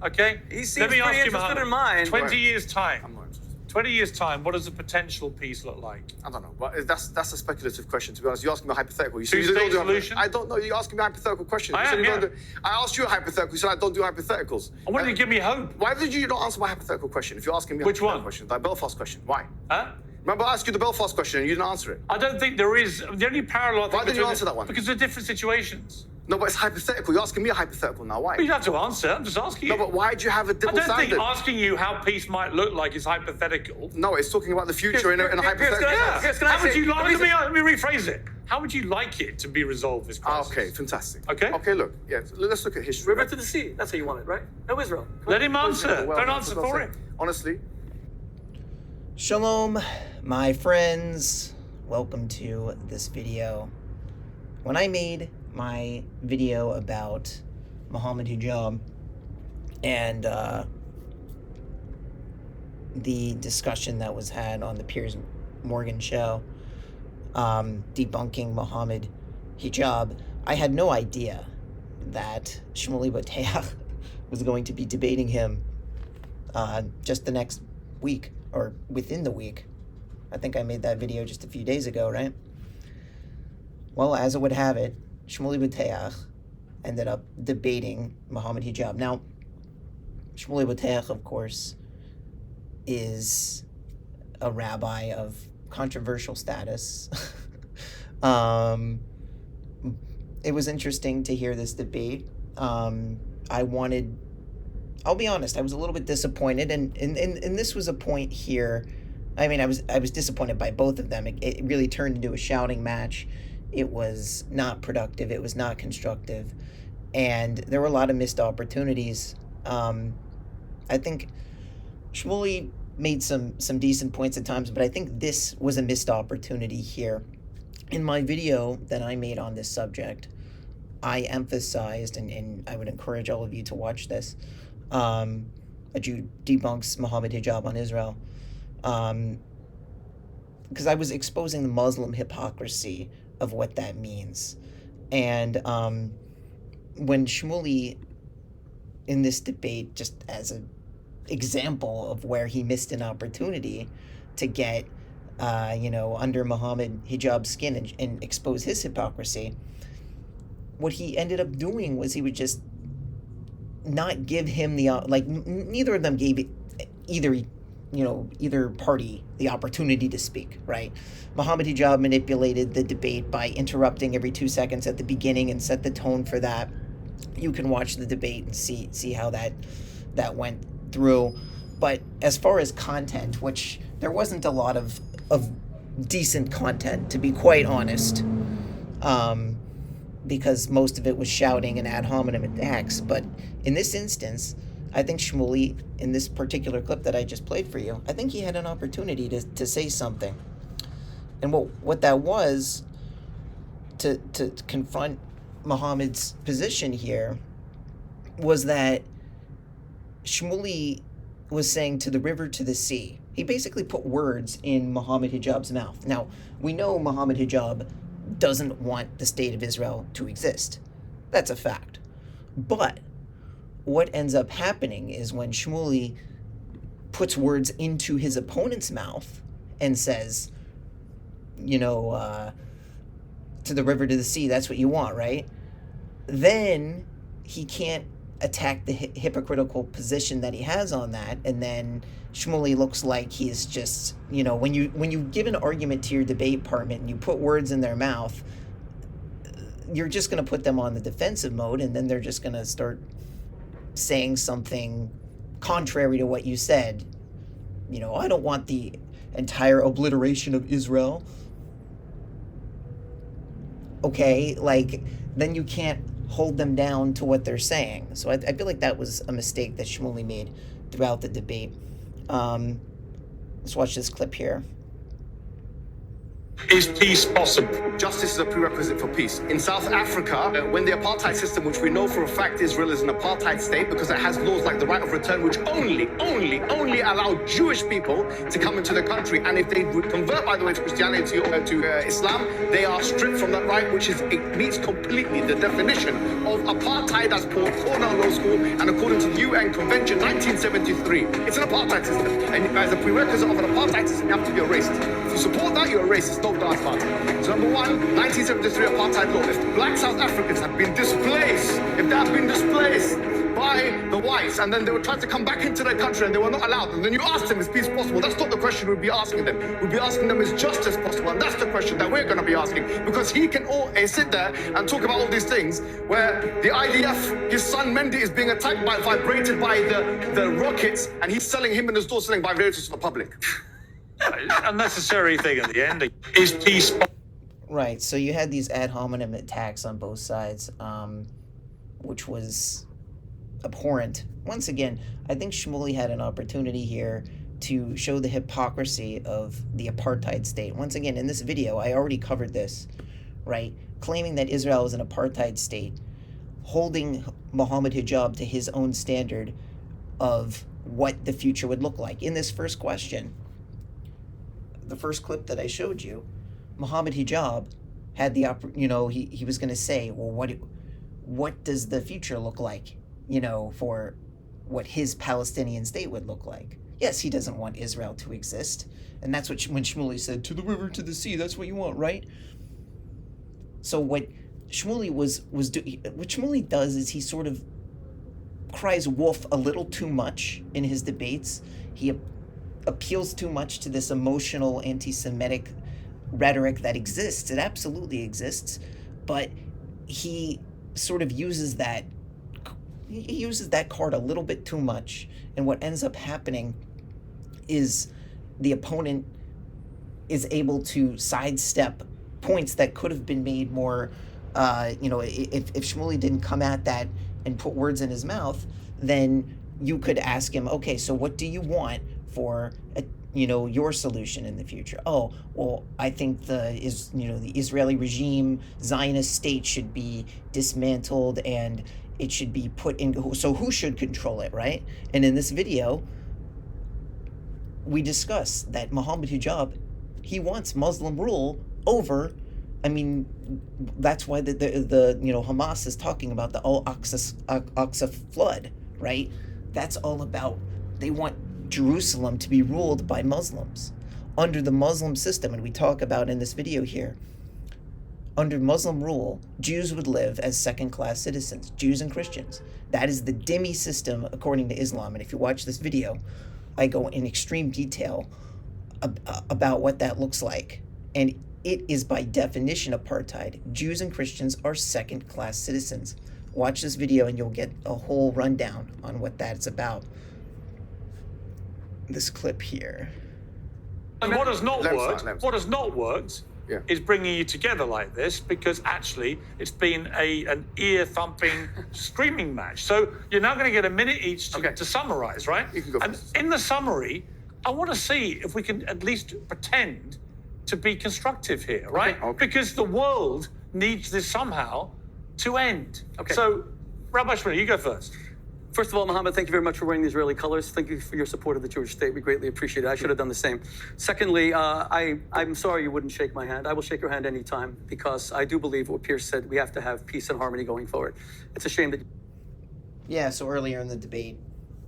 Okay? He seems Let me pretty ask you, interested Mohammed, in mine. 20 years' time. I'm not interested. 20 years' time, what does a potential peace look like? I don't know, but that's a speculative question, to be honest. You're asking me a hypothetical. You Two-state solution? I don't know. You're asking me a hypothetical question. I You said am, you don't yeah. I asked you a hypothetical. You said I don't do hypotheticals. I wanted to give me hope. Why did you not answer my hypothetical question? If you're asking me a Which hypothetical one? question, the Belfast question. Why? Huh? Remember, I asked you the Belfast question and you didn't answer it. I don't think there is. The only parallel. Why didn't you answer that one? Because they're different situations. No, but it's hypothetical. You're asking me a hypothetical now. Why? But you don't have to answer. I'm just asking you. No, but why do you have a I double don't think standard? asking you how peace might look like is hypothetical. No, it's talking about the future in a Piers, hypothetical. can I How would say- you like? let me Let me rephrase it. How would you like it to be resolved? This crisis. Okay, fantastic. Okay. Okay, look. Yeah, let's look at history. River to the sea. That's how you want it, right? No Israel. Let him answer. Well, Don't that's answer what I'm for saying. him. Honestly, Shalom, my friends. Welcome to this video. When I made my video about Mohammed Hijab and the discussion that was had on the Piers Morgan show, debunking Mohammed Hijab, I had no idea that Shmuley Boteach was going to be debating him just the next week, or within the week. I think I made that video just a few days ago, right? Well, as it would have it, Shmuley Boteach ended up debating Mohammed Hijab. Now, Shmuley Boteach, of course, is a rabbi of controversial status. It was interesting to hear this debate. I'll be honest, I was a little bit disappointed, and this was a point here. I mean, I was disappointed by both of them. It really turned into a shouting match. It was not productive. It was not constructive, and there were a lot of missed opportunities. I think Shmuley made some decent points at times, but I think this was a missed opportunity here. In my video that I made on this subject, I emphasized, and I would encourage all of you to watch this, a Jew debunks Mohammed Hijab on Israel, because I was exposing the Muslim hypocrisy of what that means. And when Shmuley, in this debate, just as an example of where he missed an opportunity to get under Mohammed Hijab's skin and expose his hypocrisy, what he ended up doing was he would just not give him the, neither of them gave either party the opportunity to speak, right? Mohammed Hijab manipulated the debate by interrupting every 2 seconds at the beginning and set the tone for that. You can watch the debate and see how that went through. But as far as content, which there wasn't a lot of decent content, to be quite honest, because most of it was shouting and ad hominem attacks. But in this instance, I think Shmuley, in this particular clip that I just played for you, I think he had an opportunity to say something. And what that was, to confront Mohammed's position here, was that Shmuley was saying to the river, to the sea. He basically put words in Mohammed Hijab's mouth. Now, we know Mohammed Hijab doesn't want the state of Israel to exist. That's a fact. But what ends up happening is when Shmuley puts words into his opponent's mouth and says, to the river, to the sea, that's what you want, right? Then he can't attack the hypocritical position that he has on that, and then Shmuley looks like he's just, when you give an argument to your debate partner and you put words in their mouth, you're just going to put them on the defensive mode, and then they're just going to start saying something contrary to what you said. I don't want the entire obliteration of Israel. Okay, then you can't hold them down to what they're saying. So I feel like that was a mistake that Shmuley made throughout the debate. Let's watch this clip here. Is peace possible? Justice is a prerequisite for peace. In South Africa, when the apartheid system, which we know for a fact Israel is an apartheid state because it has laws like the right of return, which only allow Jewish people to come into the country. And if they would convert, by the way, to Christianity or to Islam, they are stripped from that right, which is, it meets completely the definition of apartheid as per Cornell Law School and according to the UN Convention 1973. It's an apartheid system. And as a prerequisite of an apartheid system, you have to be a racist. If you support that, you're a racist. No doubt about it. So number one, 1973 apartheid law. If black South Africans have been displaced, if they have been displaced by the whites, and then they were trying to come back into their country and they were not allowed, and then you asked them, is peace possible? That's not the question we'd be asking them. We'd be asking them, is justice possible? And that's the question that we're going to be asking, because he can sit there and talk about all these things where the IDF, his son Mendy, is being attacked by, vibrated by the rockets, and he's selling him and his daughter selling vibrators to the public. Unnecessary thing at the end. Is peace possible? Right, so you had these ad hominem attacks on both sides, which was abhorrent. Once again, I think Shmuley had an opportunity here to show the hypocrisy of the apartheid state. Once again, in this video, I already covered this, right? Claiming that Israel is an apartheid state, holding Mohammed Hijab to his own standard of what the future would look like. In this first question, the first clip that I showed you, Mohammed Hijab had the he was going to say, well, what does the future look like, for what his Palestinian state would look like. Yes, he doesn't want Israel to exist, and that's what when Shmuley said, to the river, to the sea, that's what you want, right? So what Shmuley what Shmuley does is he sort of cries wolf a little too much in his debates. He appeals too much to this emotional anti-Semitic rhetoric that exists. It absolutely exists, but he sort of uses that card a little bit too much, and what ends up happening is the opponent is able to sidestep points that could have been made more, if Shmuley didn't come at that and put words in his mouth, then you could ask him, okay, so what do you want for your solution in the future? Oh, well, I think the Israeli regime, Zionist state should be dismantled and it should be put in. So who should control it, right? And in this video, we discuss that Mohammed Hijab, he wants Muslim rule over. I mean, that's why the Hamas is talking about the Al-Aqsa flood, right? That's all about, they want Jerusalem to be ruled by Muslims under the Muslim system. And we talk about in this video here, under Muslim rule, Jews would live as second-class citizens, Jews and Christians. That is the dhimmi system according to Islam. And if you watch this video, I go in extreme detail about what that looks like. And it is by definition apartheid. Jews and Christians are second-class citizens. Watch this video and you'll get a whole rundown on what that's about. This clip here. And what has not worked is bringing you together like this, because actually it's been an ear-thumping screaming match. So you're now going to get a minute each to summarize, right? You can go and first. In the summary, I want to see if we can at least pretend to be constructive here, right? Okay. Because the world needs this somehow to end. Okay. So, Rabbi Shmuley, you go first. First of all, Mohammed, thank you very much for wearing the Israeli colors. Thank you for your support of the Jewish state. We greatly appreciate it. I should have done the same. Secondly, I'm sorry you wouldn't shake my hand. I will shake your hand anytime, because I do believe what Pierce said, we have to have peace and harmony going forward. It's a shame that... Yeah, so earlier in the debate,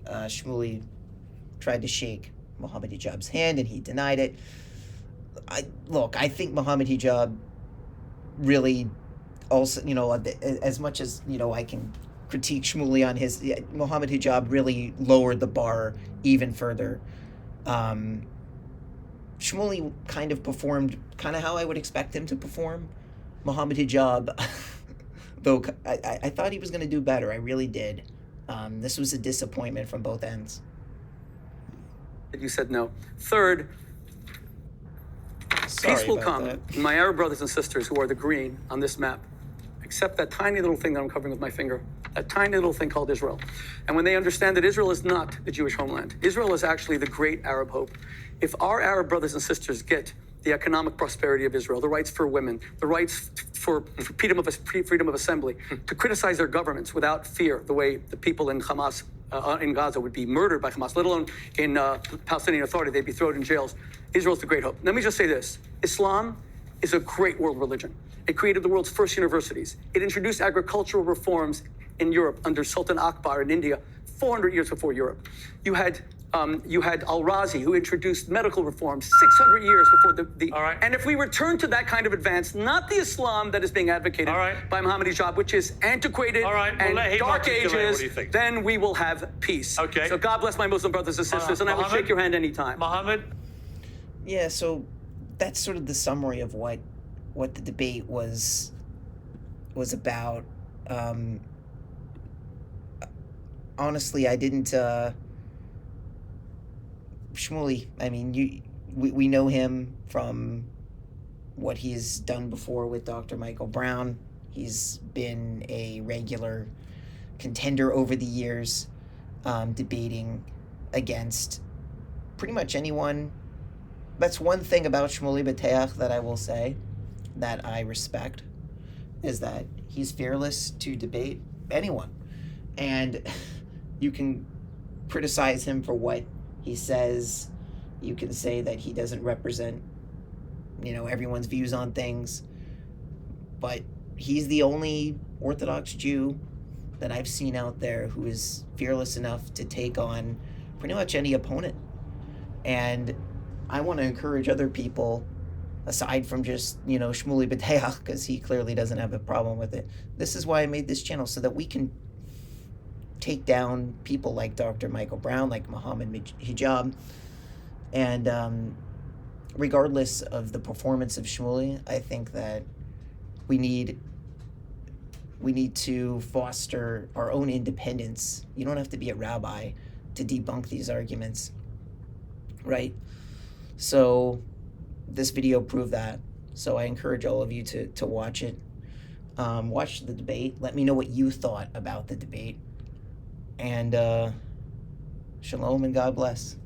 Shmuley tried to shake Mohammed Hijab's hand, and he denied it. I think Mohammed Hijab really also, as much as, I can critique Shmuley on his, Mohammed Hijab really lowered the bar even further. Shmuley kind of performed kind of how I would expect him to perform. Mohammed Hijab, though, I thought he was going to do better. I really did. This was a disappointment from both ends. You said no. Third, Sorry peace will about come. that. My Arab brothers and sisters who are the green on this map, except that tiny little thing that I'm covering with my finger, that tiny little thing called Israel. And when they understand that Israel is not the Jewish homeland, Israel is actually the great Arab hope. If our Arab brothers and sisters get the economic prosperity of Israel, the rights for women, the rights for freedom of assembly, to criticize their governments without fear, the way the people in Hamas, in Gaza would be murdered by Hamas, let alone in Palestinian Authority, they'd be thrown in jails. Israel's the great hope. Let me just say this. Islam is a great world religion. It created the world's first universities. It introduced agricultural reforms in Europe under Sultan Akbar in India 400 years before Europe. You had Al-Razi, who introduced medical reforms 600 years before the All right. And if we return to that kind of advance, not the Islam that is being advocated by Mohammed Hijab, which is antiquated and dark ages, then we will have peace. Okay. So God bless my Muslim brothers and sisters, and I will shake your hand anytime. Mohammed? Yeah, so that's sort of the summary of what the debate was about. Honestly, I didn't... Shmuley, I mean, we know him from what he's done before with Dr. Michael Brown. He's been a regular contender over the years, debating against pretty much anyone. That's one thing about Shmuley Boteach that I will say that I respect, is that he's fearless to debate anyone. And you can criticize him for what he says. You can say that he doesn't represent, everyone's views on things. But he's the only Orthodox Jew that I've seen out there who is fearless enough to take on pretty much any opponent. And I want to encourage other people, aside from just, Shmuley Boteach, because he clearly doesn't have a problem with it. This is why I made this channel, so that we can take down people like Dr. Michael Brown, like Mohammed Hijab. And regardless of the performance of Shmuley, I think that we need to foster our own independence. You don't have to be a rabbi to debunk these arguments, right? So this video proved that. So I encourage all of you to watch it. Watch the debate. Let me know what you thought about the debate. And shalom and God bless.